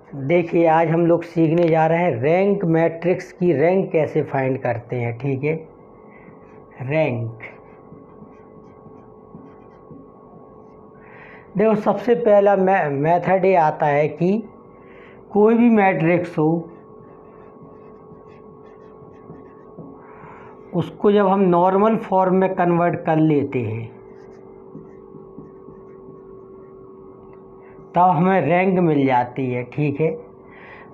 देखिए आज हम लोग सीखने जा रहे हैं रैंक मैट्रिक्स की रैंक कैसे फाइंड करते हैं। ठीक है, रैंक देखो सबसे पहला मेथड ये आता है कि कोई भी मैट्रिक्स हो उसको जब हम नॉर्मल फॉर्म में कन्वर्ट कर लेते हैं तब हमें रैंक मिल जाती है। ठीक है,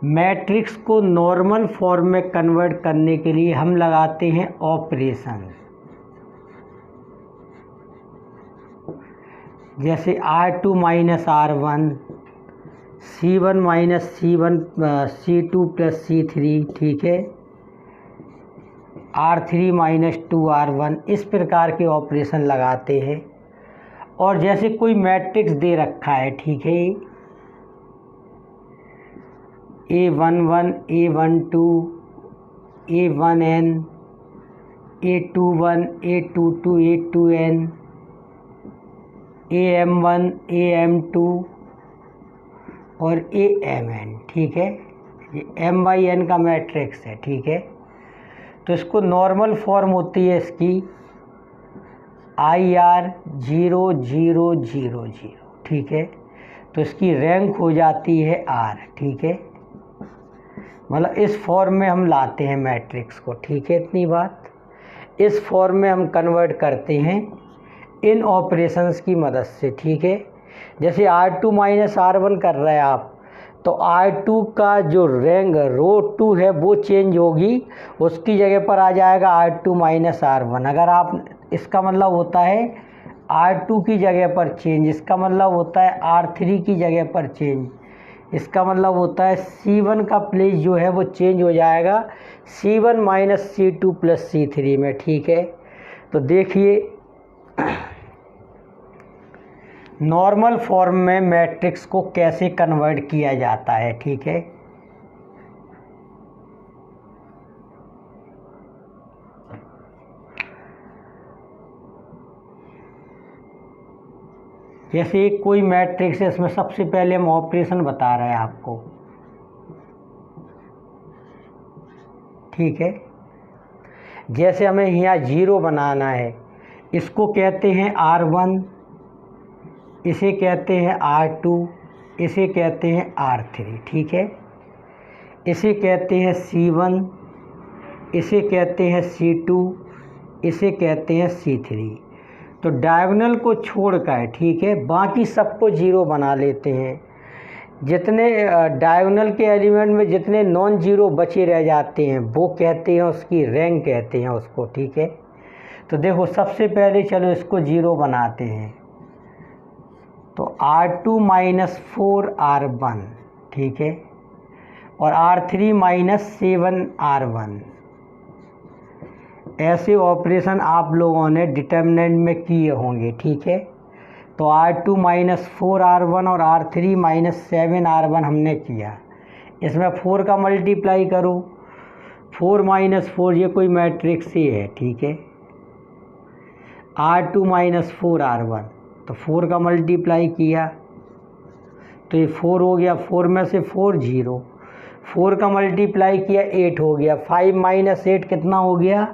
मैट्रिक्स को नॉर्मल फॉर्म में कन्वर्ट करने के लिए हम लगाते हैं ऑपरेशन, जैसे R2 minus R1, C1 minus C1 C2 plus C3। ठीक है, R3 माइनस 2R1, इस प्रकार के ऑपरेशन लगाते हैं। और जैसे कोई मैट्रिक्स दे रखा है, ठीक है, A11 A12 A1n A21 A22 A2n AM1 AM2 और AMN। ठीक है, ये M/N का मैट्रिक्स है। ठीक है, तो इसको नॉर्मल फॉर्म होती है इसकी IR 0 0 0 0। ठीक है, तो इसकी रैंक हो जाती है R। ठीक है, मतलब इस फॉर्म में हम लाते हैं मैट्रिक्स को। ठीक है, इतनी बात। इस फॉर्म में हम कन्वर्ट करते हैं इन ऑपरेशंस की मदद से। ठीक है, जैसे R2 माइनस R1 कर रहे हैं आप, तो R2 का जो रैंक रो 2 है वो चेंज होगी, उसकी जगह पर आ जाएगा R2 माइनस R1। अगर आप, इसका मतलब होता है R2 की जगह पर चेंज, इसका मतलब होता है R3 की जगह पर चेंज, इसका मतलब होता है C1 का प्लेस जो है वो चेंज हो जाएगा C1 minus C2 plus C3 में। ठीक है, तो देखिए नॉर्मल फॉर्म में मैट्रिक्स को कैसे कन्वर्ट किया जाता है। ठीक है, जैसे कोई मैट्रिक्स है, इसमें सबसे पहले हम ऑपरेशन बता रहे हैं आपको। ठीक है, जैसे हमें यहाँ 0 बनाना है, इसको कहते हैं R1, इसे कहते हैं R2, इसे कहते हैं R3। ठीक है, इसे कहते हैं C1, इसे कहते हैं C2, इसे कहते हैं C3। तो डायगोनल को छोड़कर, ठीक है, बाकी सबको 0 बना लेते हैं। जितने डायगोनल के एलिमेंट में जितने नॉन जीरो बचे रह जाते हैं वो कहते हैं उसकी रैंक कहते हैं उसको। ठीक है, तो देखो सबसे पहले चलो इसको 0 बनाते हैं, तो R2 माइनस 4R1, ठीक है, और R3 माइनस 7R1। ऐसे ऑपरेशन आप लोगों ने डिटर्मिनेंट में किए होंगे। ठीक है, तो R2 माइनस 4R1 और R3 माइनस 7R1 हमने किया। इसमें 4 का मल्टीप्लाई करो, 4 माइनस 4 ये कोई मैट्रिक्स ही है। ठीक है, R2 माइनस 4R1, तो 4 का मल्टीप्लाई किया तो ये 4 हो गया, 4 में से 4 0, 4 का मल्टीप्लाई किया 8 हो गया, 5 माइनस 8 कितना हो गया,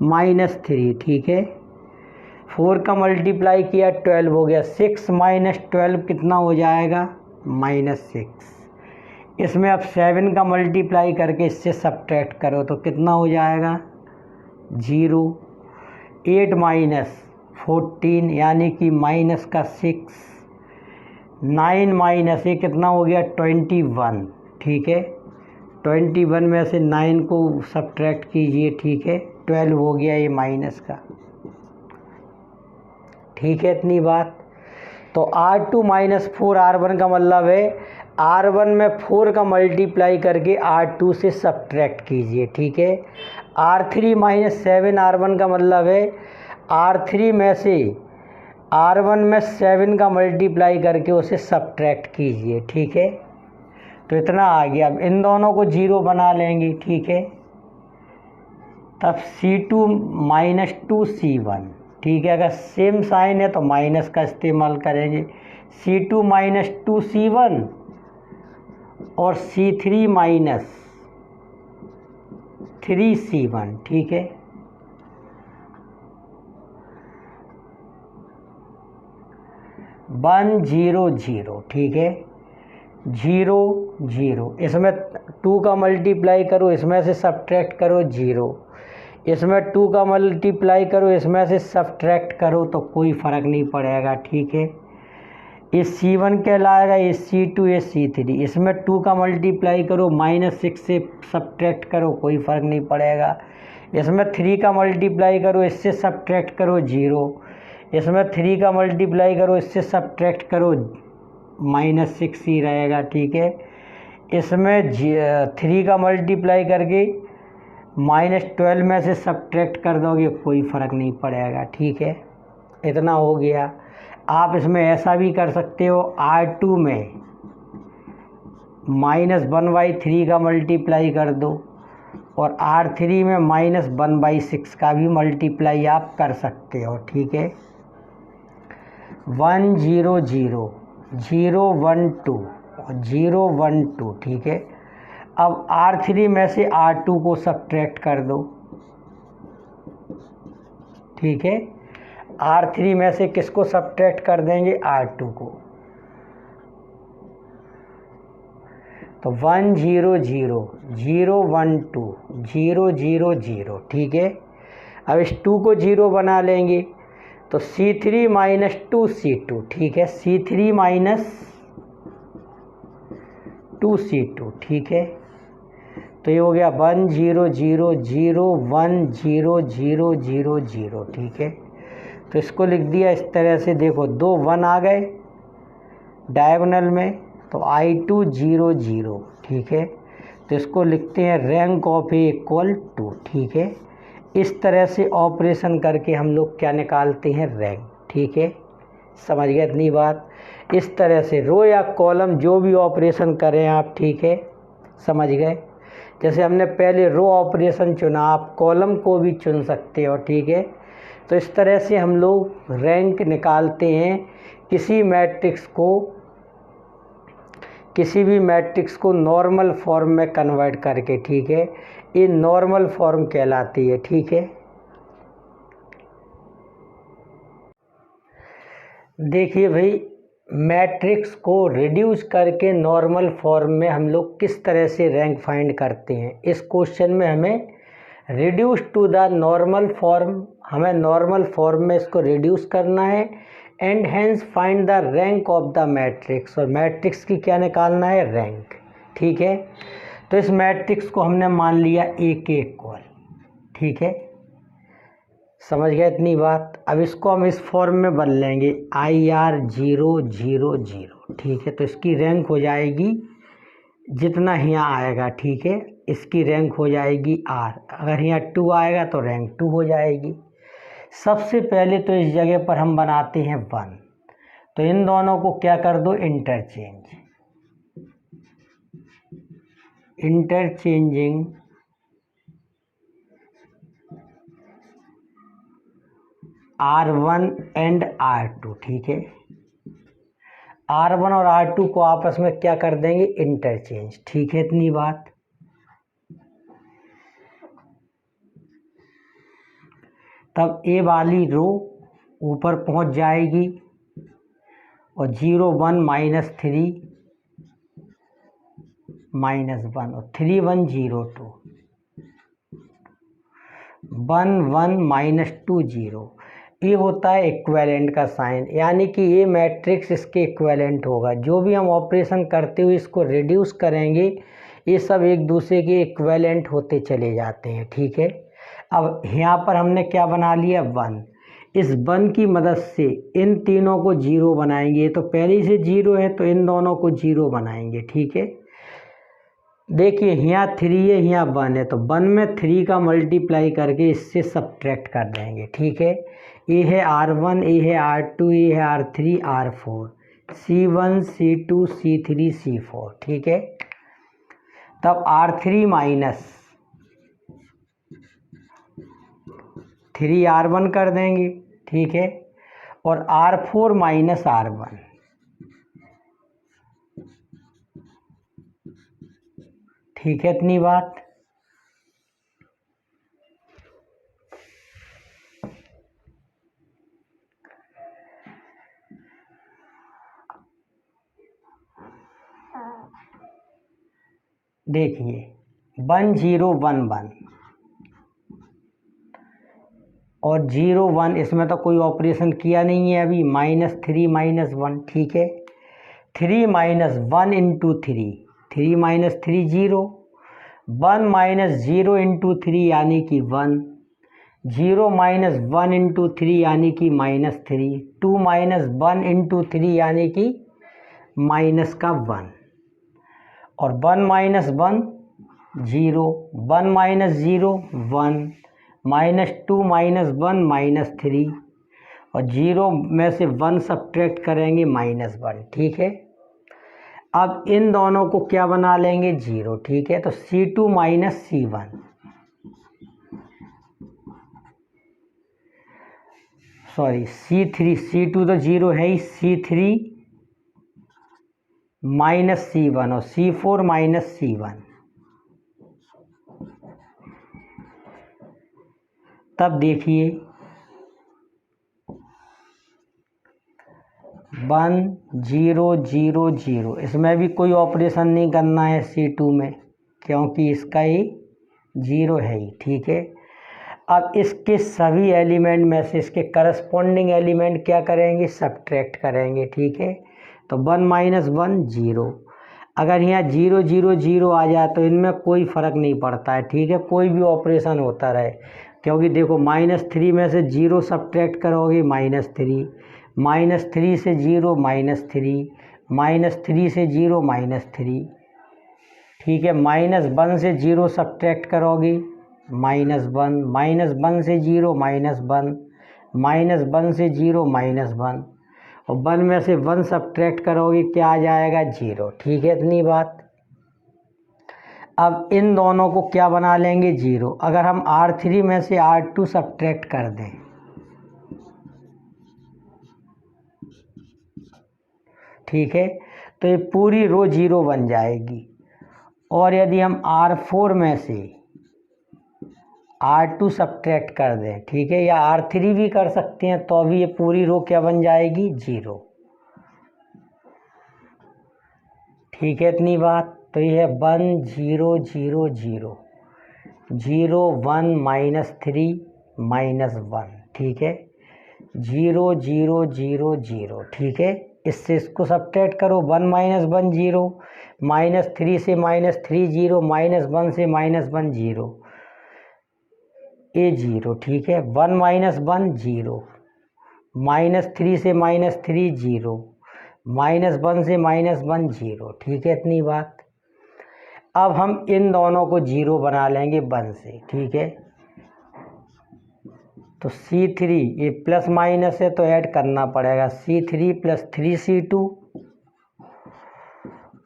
-3। ठीक है, 4 का मल्टीप्लाई किया 12 हो गया, 6 माइनस 12 कितना हो जाएगा, -6। इसमें अब 7 का मल्टीप्लाई करके इससे सब्ट्रैक्ट करो तो कितना हो जाएगा, 0। 8 माइनस 14 यानी कि माइनस का 6, 9 माइनस ये कितना हो गया, 21। ठीक है, 21 में से 9 को सब्ट्रैक्ट कीजिए। ठीक है, 12 हो गया ये माइनस का। ठीक है, इतनी बात। तो R2 माइनस 4R1 का मतलब है R1 में 4 का मल्टीप्लाई करके R2 से सब्ट्रैक्ट कीजिए। ठीक है, R3 माइनस 7R1 का मतलब है R3 में से R1 में 7 का मल्टीप्लाई करके उसे सब्ट्रैक्ट कीजिए। ठीक है, तो इतना आ गया। अब इन दोनों को 0 बना लेंगे। ठीक है, तब C2 माइनस 2 C1। ठीक है, अगर सेम साइन है तो माइनस का इस्तेमाल करेंगे। C2 माइनस 2 C1 और C3 माइनस 3C1, ठीक है। वन जीरो जीरो, ठीक है, 0 0, इसमें 2 का मल्टीप्लाई करो, इसमें से सब्ट्रैक्ट करो 0, इसमें 2 का मल्टीप्लाई करो, इसमें से सब्ट्रैक्ट करो, तो कोई फ़र्क नहीं पड़ेगा, ठीक है। ये C1 कहलाएगा, ये C2, ये C3, इसमें 2 का मल्टीप्लाई करो, -6 से सब्ट्रैक्ट करो, कोई फ़र्क नहीं पड़ेगा। इसमें 3 का मल्टीप्लाई करो, इससे सब्ट्रैक्ट करो 0, इसमें 3 का मल्टीप्लाई करो, इससे सब्ट्रैक्ट करो, -6 ही रहेगा, ठीक है। इसमें 3 का मल्टीप्लाई करके -12 में से सब्ट्रैक्ट कर दोगे, कोई फ़र्क नहीं पड़ेगा, ठीक है। इतना हो गया। आप इसमें ऐसा भी कर सकते हो, R2 में -1/3 का मल्टीप्लाई कर दो और R3 में -1/6 का भी मल्टीप्लाई आप कर सकते हो, ठीक है। 1 0 0 0 1 2 0 1 2, ठीक है। अब R3 में से R2 को सब्ट्रैक्ट कर दो, ठीक है। R3 में से किसको सब्ट्रैक्ट कर देंगे? R2 को। तो 1 0 0 0 1 2 0 0 0, ठीक है। अब इस 2 को 0 बना लेंगे तो C3 माइनस 2C2, ठीक है, C3 माइनस 2C2, ठीक है। तो ये हो गया 1 0 0 0 1 0 0 0 0, ठीक है। तो इसको लिख दिया इस तरह से, देखो 2 1 आ गए डायगोनल में, तो I2 0 0, ठीक है। तो इसको लिखते हैं रैंक ऑफ ए इक्वल 2, ठीक है। इस तरह से ऑपरेशन करके हम लोग क्या निकालते हैं? रैंक, ठीक है। समझ गए इतनी बात? इस तरह से रो या कॉलम जो भी ऑपरेशन करें आप, ठीक है, समझ गए। जैसे हमने पहले रो ऑपरेशन चुना, आप कॉलम को भी चुन सकते हो, ठीक है। तो इस तरह से हम लोग रैंक निकालते हैं किसी भी मैट्रिक्स को नॉर्मल फॉर्म में कन्वर्ट करके, ठीक है। ये नॉर्मल फॉर्म कहलाती है, ठीक है। देखिए भाई, मैट्रिक्स को रिड्यूस करके नॉर्मल फॉर्म में हम लोग किस तरह से रैंक फाइंड करते हैं। इस क्वेश्चन में हमें reduce to the normal form, हमें नॉर्मल फॉर्म में इसको रिड्यूस करना है and hence find the rank of the matrix, और मैट्रिक्स की क्या निकालना है? रैंक, ठीक है। तो इस मैट्रिक्स को हमने मान लिया A के इक्वल, ठीक है। समझ गए इतनी बात? अब इसको हम इस फॉर्म में बदल लेंगे IR 0 0 0, ठीक है। तो इसकी रैंक हो जाएगी जितना यहाँ आएगा, ठीक है, इसकी रैंक हो जाएगी R। अगर यहाँ 2 आएगा तो रैंक 2 हो जाएगी। सबसे पहले तो इस जगह पर हम बनाते हैं 1, तो इन दोनों को क्या कर दो? इंटरचेंजिंग R1 एंड R2, ठीक है। R1 और R2 को आपस में क्या कर देंगे? इंटरचेंज, ठीक है, इतनी बात। तब ए वाली रो ऊपर पहुंच जाएगी और 0 1 -3 -1 और 3 1 0 2 1 1 -2 0। ये होता है इक्विवेलेंट का साइन, यानी कि ये मैट्रिक्स इसके इक्विवेलेंट होगा। जो भी हम ऑपरेशन करते हुए इसको रिड्यूस करेंगे, ये सब एक दूसरे के इक्विवेलेंट होते चले जाते हैं, ठीक है। अब यहाँ पर हमने क्या बना लिया? 1। इस 1 की मदद से इन तीनों को 0 बनाएंगे। तो पहले से 0 है तो इन दोनों को 0 बनाएंगे, ठीक है। देखिए यहाँ 3 है, यहाँ 1 है, तो 1 में 3 का मल्टीप्लाई करके इससे सब्ट्रैक्ट कर देंगे, ठीक है। ये है R1, ये है R2, ये है R3 R4, C1 C2 C3 C4, ठीक है। तब R3 माइनस 3 R1 कर देंगे, ठीक है, और R4 माइनस R1, ठीक है इतनी बात। देखिए 1011 और 01, इसमें तो कोई ऑपरेशन किया नहीं है अभी, -3 -1, ठीक है। 3 - 1 इंटू 3, 3 - 3 0, 1 - 0 इंटू 3 यानी कि 1, 0 - 1 इंटू 3 यानी कि -3, 2 - 1 इंटू 3 यानी कि माइनस का 1, और 1 - 1 0, 1 - 0 1, -2 - 1 -3, और 0 में से 1 सब्ट्रैक्ट करेंगे -1, ठीक है। अब इन दोनों को क्या बना लेंगे 0, ठीक है। तो C2 - C1, sorry C3, C2 तो 0 है ही, C3 - C1 और C4 - C1। तब देखिए 1 0 0 0, इसमें भी कोई ऑपरेशन नहीं करना है C2 में, क्योंकि इसका ही 0 है ही, ठीक है। अब इसके सभी एलिमेंट में से इसके करस्पॉन्डिंग एलिमेंट क्या करेंगे, सब्ट्रैक्ट करेंगे, ठीक है। तो 1 - 1 0, अगर यहाँ 0 0 0 आ जाए तो इनमें कोई फ़र्क नहीं पड़ता है, ठीक है, कोई भी ऑपरेशन होता रहे, क्योंकि देखो -3 में से 0 सब्ट्रैक्ट करोगे -3, -3 से 0 -3, -3 से 0 -3, ठीक है। -1 से 0 सब्ट्रैक्ट करोगे -1, -1 से 0 -1, -1 से 0 -1, और 1 में से 1 सब्ट्रैक्ट करोगे क्या आ जाएगा 0, ठीक है इतनी बात। अब इन दोनों को क्या बना लेंगे 0। अगर हम R3 में से R2 सब्ट्रैक्ट कर दें, ठीक है, तो ये पूरी रो 0 बन जाएगी। और यदि हम R4 में से R2 सब्ट्रैक्ट कर दें, ठीक है, या R3 भी कर सकते हैं, तो अभी ये पूरी रो क्या बन जाएगी 0, ठीक है इतनी बात। तो ये है 1 0 0 0, 0 1 -3 -1, ठीक है, 0 0 0 0, ठीक है। इससे इसको सब्ट्रैक्ट करो, 1 - 1 0, -3 से -3 0, -1 से -1 0, ये 0, ठीक है। 1 - 1 0, -3 से -3 0, -1 से -1 0, ठीक है इतनी बात। अब हम इन दोनों को 0 बना लेंगे 1 से, ठीक है। तो C3 ये प्लस माइनस है तो ऐड करना पड़ेगा, C3 + 3C2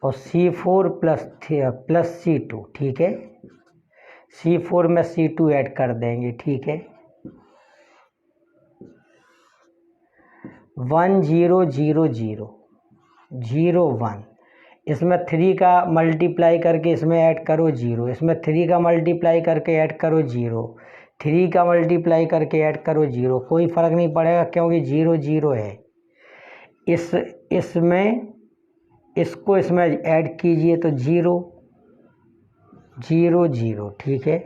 और C4 + C2, ठीक है। C4 में C2 ऐड कर देंगे, ठीक है। 1 0 0 0 0 1, इसमें 3 का मल्टीप्लाई करके इसमें ऐड करो 0, इसमें 3 का मल्टीप्लाई करके ऐड करो 0, 3 का मल्टीप्लाई करके ऐड करो 0, कोई फ़र्क नहीं पड़ेगा क्योंकि 0 0 है। इसमें इसको इसमें ऐड कीजिए तो 0 0 0, ठीक है।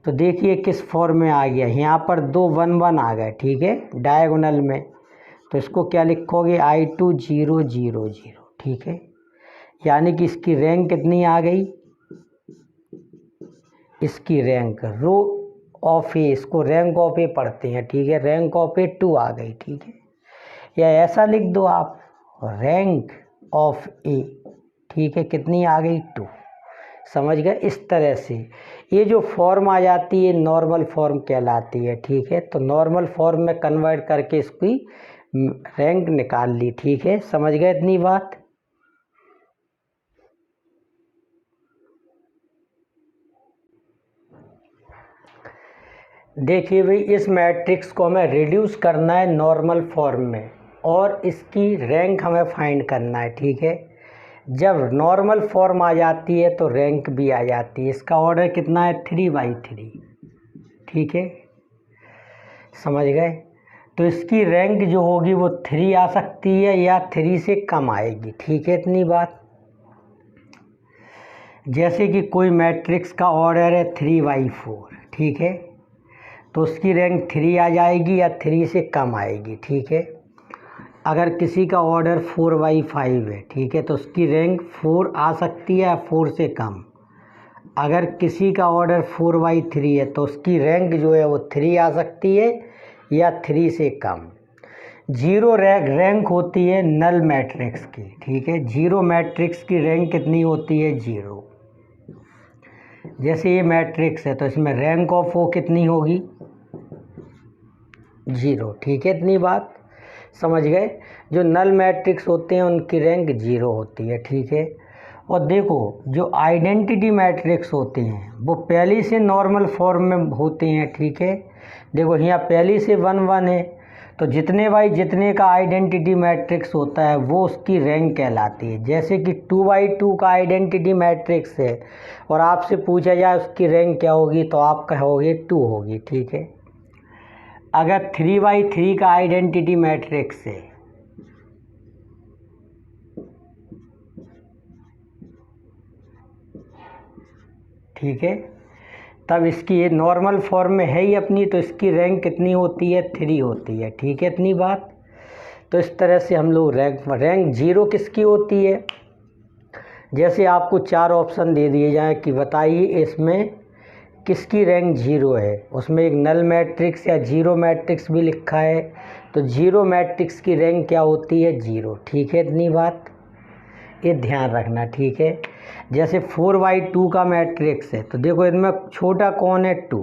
तो देखिए किस फॉर्म में आ गया, यहाँ पर 2 1 1 आ गए, ठीक है, डायगोनल में। तो इसको क्या लिखोगे I2 0 0 0, ठीक है। यानी कि इसकी रैंक कितनी आ गई, इसकी रैंक रो ऑफ ए, इसको रैंक ऑफ ए पढ़ते हैं, ठीक है, रैंक ऑफ ए 2 आ गई, ठीक है। या ऐसा लिख दो आप रैंक ऑफ ए, ठीक है, कितनी आ गई 2, समझ गए। इस तरह से ये जो फॉर्म आ जाती है नॉर्मल फॉर्म कहलाती है, ठीक है। तो नॉर्मल फॉर्म में कन्वर्ट करके इसकी रैंक निकाल ली, ठीक है, समझ गए इतनी बात। देखिए भाई, इस मैट्रिक्स को हमें रिड्यूस करना है नॉर्मल फॉर्म में और इसकी रैंक हमें फाइंड करना है, ठीक है। जब नॉर्मल फॉर्म आ जाती है तो रैंक भी आ जाती है। इसका ऑर्डर कितना है 3/3। ठीक है, समझ गए। तो इसकी रैंक जो होगी वो 3 आ सकती है या 3 से कम आएगी। ठीक है, इतनी बात। जैसे कि कोई मैट्रिक्स का ऑर्डर है 3/4। ठीक है, तो उसकी रैंक 3 आ जाएगी या 3 से कम आएगी। ठीक है, अगर किसी का ऑर्डर 4/5 है, ठीक है, तो उसकी रैंक 4 आ सकती है या 4 से कम। अगर किसी का ऑर्डर 4/3 है तो उसकी रैंक जो है वो 3 आ सकती है या 3 से कम। 0 रैंक होती है नल मैट्रिक्स की। ठीक है, 0 मैट्रिक्स की रैंक कितनी होती है 0। जैसे ये मैट्रिक्स है तो इसमें रैंक ऑफ ओ कितनी होगी 0। ठीक है, इतनी बात समझ गए। जो नल मैट्रिक्स होते हैं उनकी रैंक 0 होती है। ठीक है, और देखो जो आइडेंटिटी मैट्रिक्स होते हैं वो पहली से नॉर्मल फॉर्म में होते हैं। ठीक है, देखो यहाँ पहली से 1 1 है, तो जितने बाई जितने का आइडेंटिटी मैट्रिक्स होता है वो उसकी रैंक कहलाती है। जैसे कि 2/2 का आइडेंटिटी मैट्रिक्स है और आपसे पूछा जाए उसकी रैंक क्या होगी तो आप कहोगे 2 होगी। ठीक है, अगर 3/3 का आइडेंटिटी मैट्रिक्स है, ठीक है, तब इसकी ये नॉर्मल फॉर्म में है ही अपनी, तो इसकी रैंक कितनी होती है 3 होती है। ठीक है, इतनी बात। तो इस तरह से हम लोग रैंक 0 किसकी होती है। जैसे आपको 4 ऑप्शन दे दिए जाएं कि बताइए इसमें किसकी रैंक 0 है, उसमें एक नल मैट्रिक्स या 0 मैट्रिक्स भी लिखा है, तो 0 मैट्रिक्स की रैंक क्या होती है 0। ठीक है, इतनी बात, ये ध्यान रखना। ठीक है, जैसे 4/2 का मैट्रिक्स है तो देखो इनमें छोटा कौन है 2,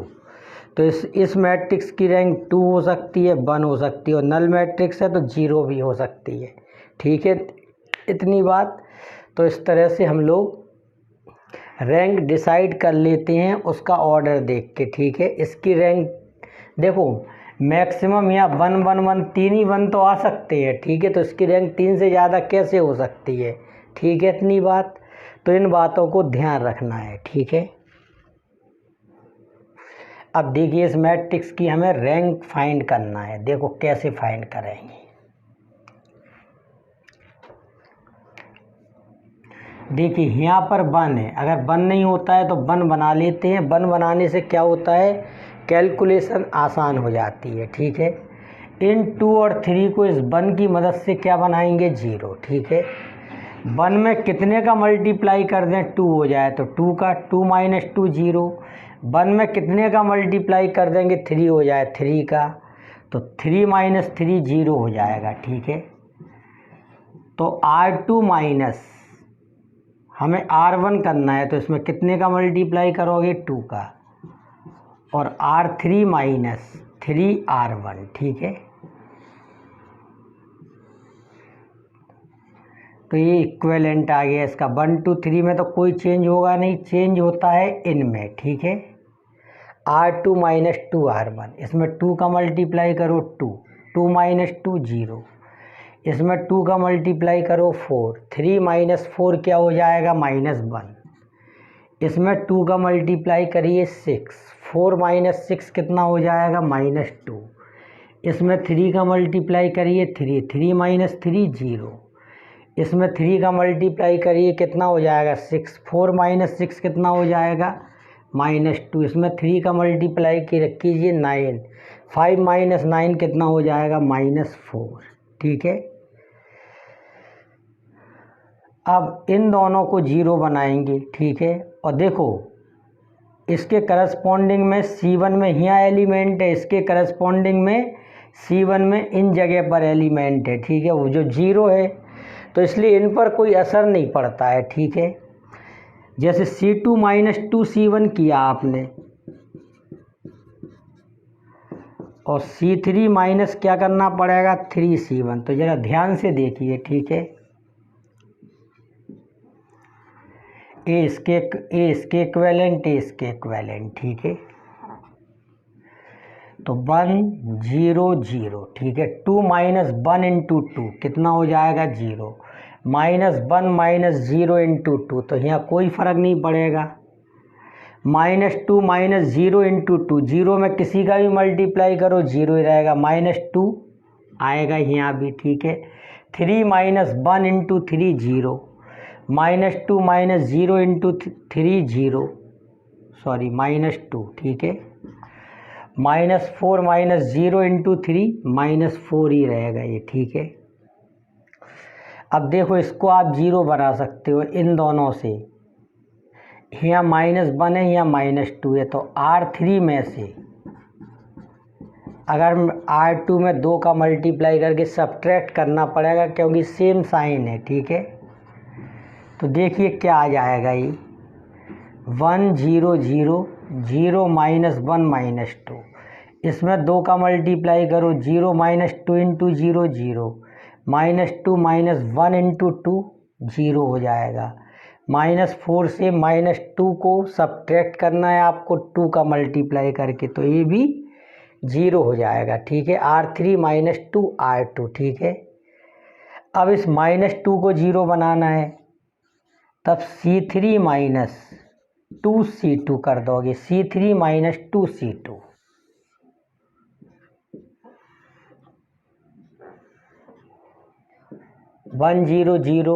तो इस मैट्रिक्स की रैंक 2 हो सकती है, 1 हो सकती है, और नल मैट्रिक्स है तो 0 भी हो सकती है। ठीक है, इतनी बात। तो इस तरह से हम लोग रैंक डिसाइड कर लेते हैं उसका ऑर्डर देख के। ठीक है, इसकी रैंक देखो मैक्सिमम यहाँ 1 1 1 3 ही 1 तो आ सकते हैं। ठीक है, तो इसकी रैंक 3 से ज़्यादा कैसे हो सकती है। ठीक है, इतनी बात। तो इन बातों को ध्यान रखना है। ठीक है, अब देखिए इस मैट्रिक्स की हमें रैंक फाइंड करना है। देखो कैसे फाइंड करेंगे। देखिए यहाँ पर 1 है, अगर 1 नहीं होता है तो 1 बना लेते हैं। 1 बनाने से क्या होता है कैलकुलेशन आसान हो जाती है। ठीक है, इन 2 और 3 को इस 1 की मदद से क्या बनाएंगे 0। ठीक है, 1 में कितने का मल्टीप्लाई कर दें 2 हो जाए तो 2 का, 2 - 2 0। 1 में कितने का मल्टीप्लाई कर देंगे 3 हो जाए 3 का, तो 3 - 3 0 हो जाएगा। ठीक है, तो R2 माइनस हमें R1 करना है तो इसमें कितने का मल्टीप्लाई करोगे 2 का, और R3 - 3R1। ठीक है, तो ये इक्विवेलेंट आ गया इसका। 1 2 3 में तो कोई चेंज होगा नहीं, चेंज होता है इनमें। ठीक है, R2 - 2R1, इसमें 2 का मल्टीप्लाई करो 2, 2 - 2 0, इसमें 2 का मल्टीप्लाई करो 4, 3 - 4 क्या हो जाएगा -1, इसमें 2 का मल्टीप्लाई करिए 6, 4 - 6 कितना हो जाएगा -2, इसमें 3 का मल्टीप्लाई करिए 3, 3 - 3 0, इसमें 3 का मल्टीप्लाई करिए कितना हो जाएगा 6, 4 - 6 कितना हो जाएगा -2, इसमें 3 का मल्टीप्लाई कीजिए 9, 5 - 9 कितना हो जाएगा -4। ठीक है, अब इन दोनों को 0 बनाएंगे। ठीक है, और देखो इसके करस्पॉन्डिंग में C1 में यहाँ एलिमेंट है, इसके करस्पॉन्डिंग में C1 में इन जगह पर एलिमेंट है। ठीक है, वो जो 0 है तो इसलिए इन पर कोई असर नहीं पड़ता है। ठीक है, जैसे C2 - 2 C1 किया आपने, और C3 माइनस क्या करना पड़ेगा 3 C1, तो ज़रा ध्यान से देखिए। ठीक है, ए इसके इक्विवेलेंट, ए इसके इक्विवेलेंट। ठीक है, तो 1 0 0। ठीक है, 2 - 1 × 2 कितना हो जाएगा 0, -1 -0 इंटू 2, तो यहाँ कोई फ़र्क नहीं पड़ेगा। -2 -0 इंटू 2, 0 में किसी का भी मल्टीप्लाई करो 0 ही रहेगा, -2 आएगा यहाँ भी, ठीक है। 3 -1 इंटू 3 0, -2 -0 इंटू 3 0, सॉरी -2, ठीक है। -4 -0 इंटू 3 -4 ही रहेगा ये, ठीक है। अब देखो इसको आप 0 बना सकते हो इन दोनों से, यहाँ -1 है यहाँ -2 है, तो R3 में से अगर R2 में 2 का मल्टीप्लाई करके सब्ट्रैक्ट करना पड़ेगा क्योंकि सेम साइन है, ठीक है। तो देखिए क्या आ जाएगा ये 1 0 0 0 -1 -2, इसमें 2 का मल्टीप्लाई करो 0 -2 इंटू 0 0, -2 -1 इंटू 2 0 हो जाएगा। -4 से -2 को सब्ट्रैक्ट करना है आपको 2 का मल्टीप्लाई करके, तो ये भी 0 हो जाएगा, ठीक है। R3 -2 R2, ठीक है। अब इस -2 को 0 बनाना है, तब C3 -2 C2 कर दोगे, C3 -2 C2। वन 0 0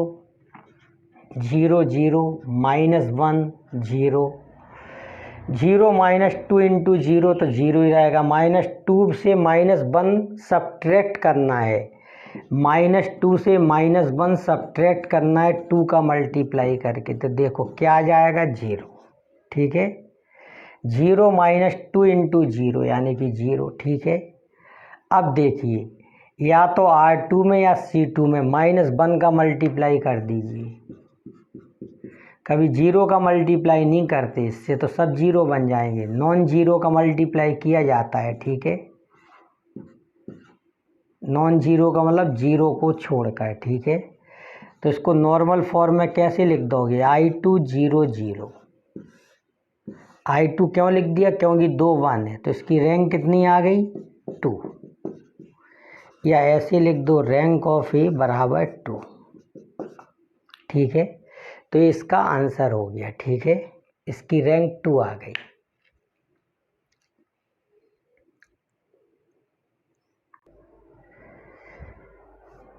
0 0 -1 0, 0 -2 इंटू 0 तो 0 ही रहेगा। -2 से -1 सब्ट्रैक्ट करना है, -2 से -1 सब्ट्रैक्ट करना है 2 का मल्टीप्लाई करके, तो देखो क्या आ जाएगा 0, ठीक है। 0 -2 इंटू 0 यानी कि 0, ठीक है। अब देखिए या तो R2 में या C2 में -1 का मल्टीप्लाई कर दीजिए, कभी 0 का मल्टीप्लाई नहीं करते इससे, तो सब 0 बन जाएंगे। नॉन 0 का मल्टीप्लाई किया जाता है, ठीक है। नॉन 0 का मतलब 0 को छोड़कर, ठीक है। तो इसको नॉर्मल फॉर्म में कैसे लिख दोगे, I2 0 0, I2 क्यों लिख दिया, क्योंकि 2 1 है, तो इसकी रैंक कितनी आ गई 2, या ऐसे लिख दो रैंक ऑफ ए बराबर 2, ठीक है। तो इसका आंसर हो गया, ठीक है, इसकी रैंक 2 आ गई।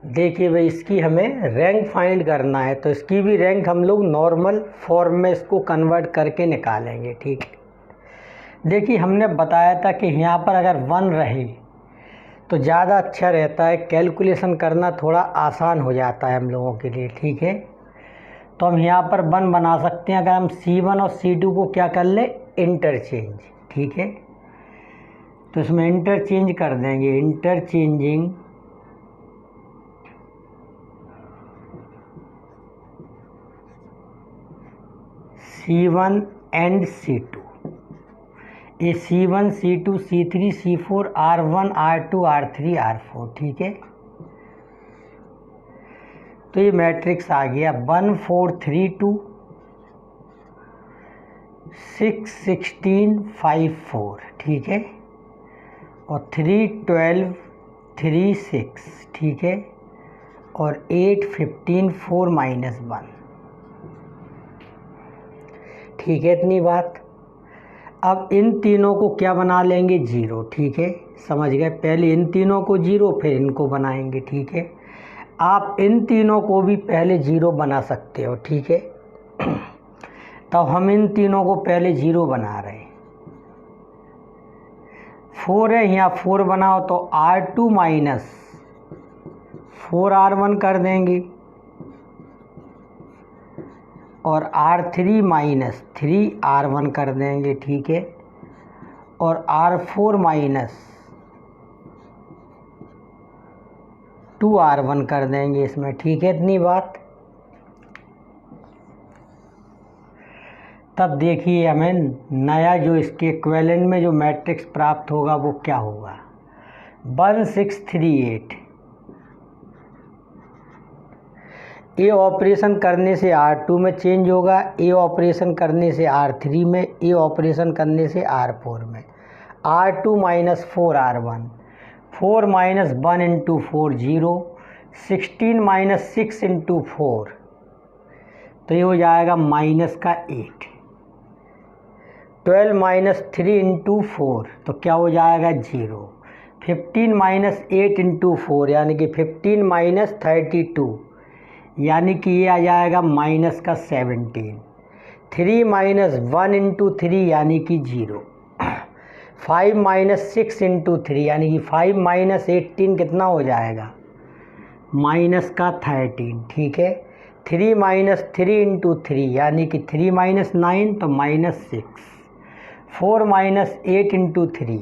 देखिए भाई इसकी हमें रैंक फाइंड करना है, तो इसकी भी रैंक हम लोग नॉर्मल फॉर्म में इसको कन्वर्ट करके निकालेंगे, ठीक है। देखिए हमने बताया था कि यहाँ पर अगर 1 रहे तो ज़्यादा अच्छा रहता है, कैलकुलेशन करना थोड़ा आसान हो जाता है हम लोगों के लिए, ठीक है। तो हम यहाँ पर 1 बना सकते हैं अगर हम C1 और C2 को क्या कर ले, इंटरचेंज, ठीक है। तो इसमें इंटरचेंज कर देंगे, इंटरचेंजिंग C1 एंड C2, ये C1 C2 C3 C4 R1 R2 R3 R4, ठीक है। तो ये मैट्रिक्स आ गया 1 4 3 2 6 16 5 4, ठीक है। और 3 12 3 6, ठीक है। और 8 15 4 -1, ठीक है। इतनी बात। अब इन तीनों को क्या बना लेंगे 0, ठीक है, समझ गए। पहले इन तीनों को 0 फिर इनको बनाएंगे, ठीक है। आप इन तीनों को भी पहले 0 बना सकते हो, ठीक है। तो हम इन तीनों को पहले 0 बना रहे हैं। 4 है यहाँ 4 बनाओ तो R2 माइनस 4R1 कर देंगे, और R3 माइनस 3R1 कर देंगे, ठीक है। और R4 माइनस 2R1 कर देंगे इसमें, ठीक है। इतनी बात। तब देखिए हमें नया जो इसके इक्विवेलेंट में जो मैट्रिक्स प्राप्त होगा वो क्या होगा, 1 6 3 8। ए ऑपरेशन करने से R2 में चेंज होगा, ए ऑपरेशन करने से R3 में, ए ऑपरेशन करने से R4 में। R2 minus 4R1, 4 -1 into 4 0, 16 minus 6 into 4, तो ये हो जाएगा माइनस का 8। 12 माइनस 3 इंटू 4, तो क्या हो जाएगा 0। 15 माइनस 8 इंटू 4 यानी कि 15 माइनस 32, यानी कि ये आ जाएगा माइनस का 17। 3 माइनस 1 इंटू 3 यानी कि 0। 5 माइनस 6 इंटू 3 यानी कि 5 माइनस 18 कितना हो जाएगा, माइनस का 13। ठीक है। 3 माइनस 3 इंटू 3 यानी कि 3 माइनस 9 तो माइनस 6। 4 माइनस 8 इंटू 3,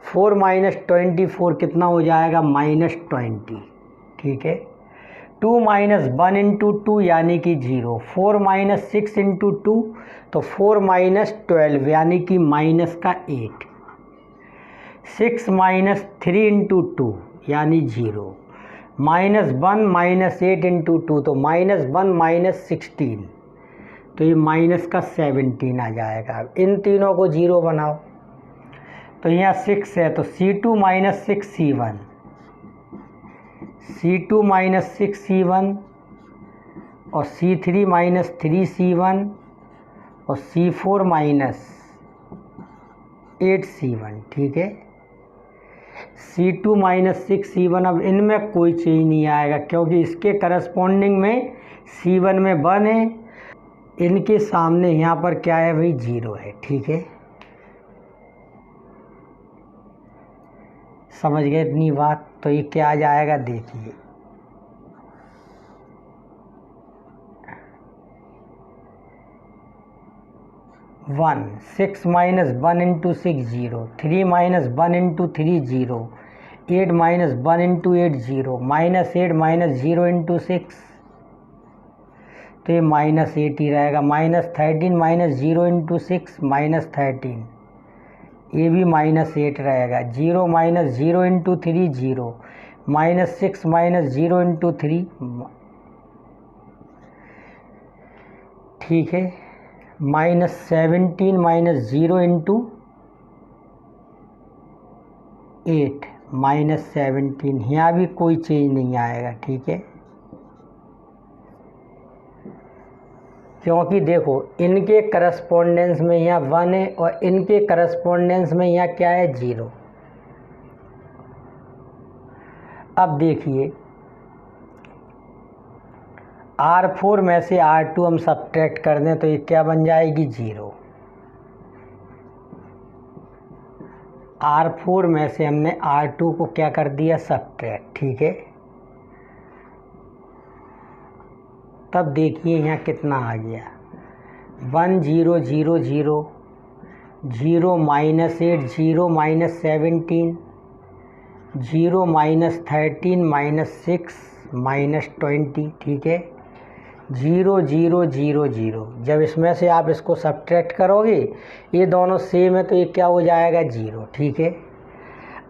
4 माइनस 24 कितना हो जाएगा, माइनस 20। ठीक है। 2 माइनस 1 इंटू 2 यानी कि 0। 4 माइनस 6 इंटू 2 तो 4 माइनस 12 यानी कि माइनस का 8। 6 माइनस 3 इंटू 2 यानी 0। माइनस 1 माइनस 8 इंटू 2 तो माइनस 1 माइनस 16, तो ये माइनस का 17 आ जाएगा। इन तीनों को 0 बनाओ, तो यहाँ 6 है तो C2 minus 6 C1, C2 minus 6 C1 और C3 माइनस 3 C1 और C4 माइनस 8 C1। ठीक है। C2 माइनस 6 C1, अब इनमें कोई चेंज नहीं आएगा क्योंकि इसके करस्पॉन्डिंग में C1 में 1 है, इनके सामने यहाँ पर क्या है भाई, 0 है। ठीक है। समझ गए इतनी बात। तो ये क्या आ जाएगा, देखिए 1, 6 minus 1 into 6 0, 3 minus 1 into 3 0, 8 minus 1 into 8 0, minus 8 minus 0 into 6, तो ये माइनस 8 ही रहेगा। माइनस 13 माइनस 0 इंटू 6 माइनस 13, ये भी माइनस 8 रहेगा। 0 minus 0 into 3 0, minus 6 minus 0 into 3, ठीक है। माइनस 17 माइनस 0 इंटू 8 माइनस 17, यहाँ भी कोई चेंज नहीं आएगा। ठीक है। क्योंकि देखो इनके करस्पॉन्डेंस में यहाँ 1 है और इनके करस्पॉन्डेंस में यहाँ क्या है, 0। अब देखिए R4 में से R2 हम सब्ट्रैक्ट कर दें तो ये क्या बन जाएगी, 0। R4 में से हमने R2 को क्या कर दिया, सब्ट्रैक्ट। ठीक है। तब देखिए यहाँ कितना आ गया, 1 0 0 0 0 minus 8 0 minus 17 0 minus 13 minus 6 minus 20। ठीक है। 0 0 0 0, जब इसमें से आप इसको सब्ट्रैक्ट करोगे ये दोनों सेम है तो ये क्या हो जाएगा, 0। ठीक है।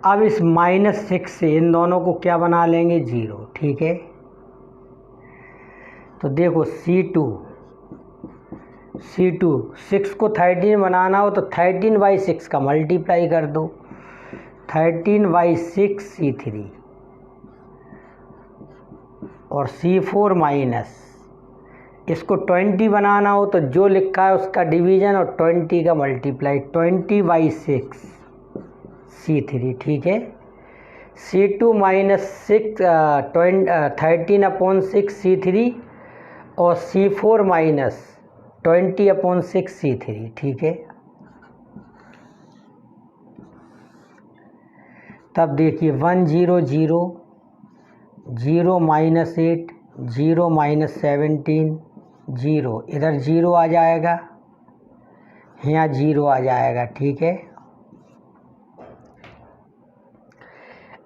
अब इस माइनस 6 से इन दोनों को क्या बना लेंगे, 0। ठीक है। तो देखो C2 6 को 13 बनाना हो तो 13 बाई 6 का मल्टीप्लाई कर दो, 13 बाई 6 C3 और C4 माइनस, इसको 20 बनाना हो तो जो लिखा है उसका डिवीज़न और 20 का मल्टीप्लाई, 20 बाई 6 C3। ठीक है। C2 माइनस 13 अपॉन 6 C3 और C4 माइनस 20 अपॉन 6 C3। ठीक है। तब देखिए 1 0 0 0 माइनस 8 0 माइनस 17 0, इधर 0 आ जाएगा, यहाँ 0 आ जाएगा। ठीक है।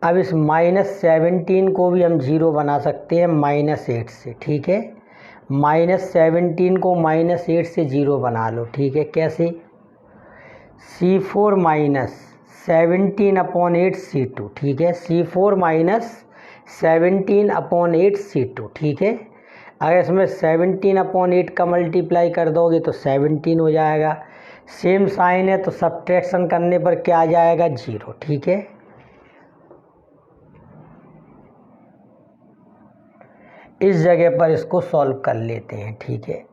अब इस माइनस 17 को भी हम 0 बना सकते हैं माइनस 8 से। ठीक है। माइनस 17 को माइनस 8 से 0 बना लो। ठीक है। कैसे, C4 माइनस 17 अपॉन 8 C2। ठीक है। C4 minus 17 upon 8 C2। ठीक है। अगर इसमें 17 अपॉन 8 का मल्टीप्लाई कर दोगे तो 17 हो जाएगा। सेम साइन है तो सब्ट्रैक्शन करने पर क्या आ जाएगा, 0। ठीक है। इस जगह पर इसको सॉल्व कर लेते हैं, ठीक है।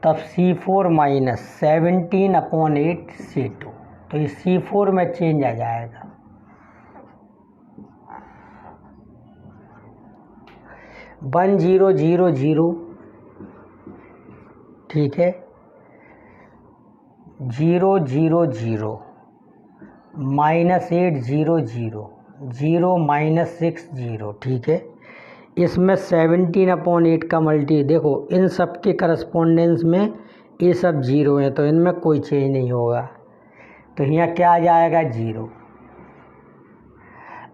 तब C4 माइनस 17/8 C2, तो ये C4 में चेंज आ जाएगा। वन 0 0 0, ठीक है, 0 0 0 -8 0 0 0 -6 0, ठीक है। इसमें 17/8 का मल्टी, देखो इन सब के करस्पोंडेंस में ये सब जीरो है, तो इनमें कोई चेंज नहीं होगा, तो यहाँ क्या आ जाएगा 0।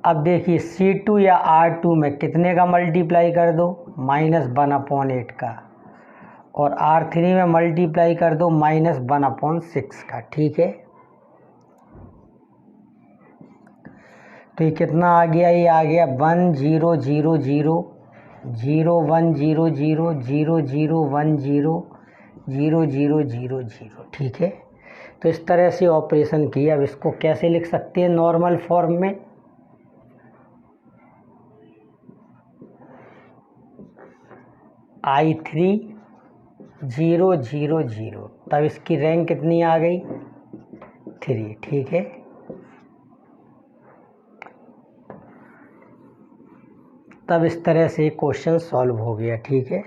अब देखिए C2 या R2 में कितने का मल्टीप्लाई कर दो, -1/8 का, और R3 में मल्टीप्लाई कर दो -1/6 का, ठीक है। तो ये कितना आ गया, ये आ गया 1 0 0 0 0 1 0 0 0 0 1 0 0 0 0 0, ठीक है। तो इस तरह से ऑपरेशन किया। अब इसको कैसे लिख सकते हैं नॉर्मल फॉर्म में, I3 0 0 0, तब इसकी रैंक कितनी आ गई 3, ठीक है। तब इस तरह से क्वेश्चन सॉल्व हो गया, ठीक है।